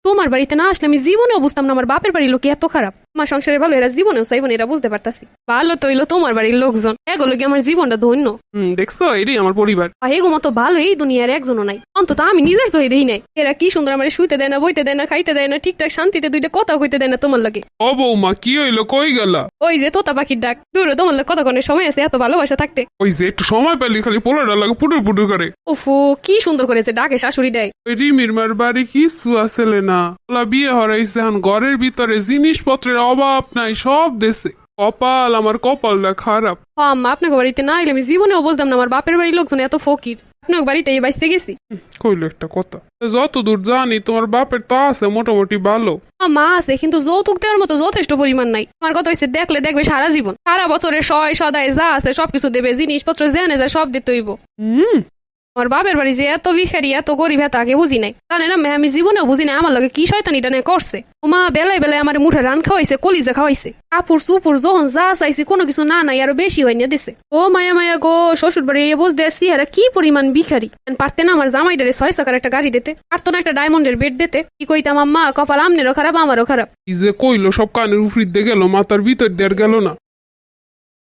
তোমার বাড়িতে না আসলে আমি জীবনেও বুঝতাম না আমার বাপের বাড়ির লোক এত খারাপ। আমার সংসারে ভালো, এরা জীবনেও চাইবো না, এরা বুঝতে পারতাছি। ভালো তো হইলো তোমার বাড়ির লোকজন, এগুলো কি আমার জীবনটা ধন্য। দেখছো, এটাই আমার পরিবার। এগো মতো ভালো এই দুনিয়ার একজনও নাই, অন্তত আমি নিজের চোখে দেখি নাই। এরা কি সুন্দর আমার শুইতে দেয় না, বইতে দেয় না, খাইতে দেয় না, ঠিকঠাক শান্তিতে দুইটা কথা কইতে দেয় না তোমার লাগে। ও বৌমা, কি হইলো, কই গেলা? ওই যে তোতা পাখির ডাক, দূরে তোমার লাগে কতক্ষণের সময় আছে এত ভালোবাসা থাকতে। ওই যে একটু সময় পেলে খালি পোলাটা লাগে পুটুর পুটুর করে। উফু, কি সুন্দর করেছে ডাকে শাশুড়ি দেয়। ওই রিমির মার বাড়ি কিছু আসলে না, ওলা বিয়ে হরাইছে, এখন ঘরের ভিতরে জিনিসপত্রের অভাব নাই, সব দেশে। কপাল, আমার কপালটা খারাপ। আম্মা আপনাকে বাড়িতে না এলে আমি জীবনেও বুঝতাম না আমার বাপের বাড়ির লোকজন এত ফকির। আপনার বাড়িতে এই বাইসতে গেছি। কইলো একটা কথা, যতদূর জানি তোমার বাপের তা আছে মোটামুটি ভালো। মা আছে, কিন্তু যৌতুক দেওয়ার মতো যথেষ্ট পরিমাণ নাই। আমার কথা হয়েছে দেখলে দেখবে সারা জীবন, সারা বছরের সয় সদায় যা আছে সবকিছু দেবে, জিনিসপত্র জেনে যায় সব দিতে হইব। আমার বাপের বাড়ি যে এত ভিখারি এত গরিব এত আগে বুঝি নাই, জানে না আমি জীবনেও বুঝি নাই আমার লগে কি শয়তানিটা না করছে। মা বেলায় বেলায় আমার মুঠে রান খাওয়াইছে, কলিজা খাওয়াইছে, কাপড় চুপুর যখন যা চাইছি কোনো কিছু না নাই আরো বেশি হয় না দিছে। ও মায়া মায়া গো, শ্বশুর বাড়ি বুঝতে আসছি এরা কি পরিমাণ ভিখারি। পারতে না আমার জামাইডারে 6 টাকার একটা গাড়ি দিতে, পারতো না একটা ডায়মন্ডের বেড দিতে। কি কইতাম আম্মা, কপাল আমনেরও খারাপ আমারও খারাপ। এই যে কইলো সব কানের উফরিত দিয়ে গেল, মাথার ভিতর দিয়ে গেল না।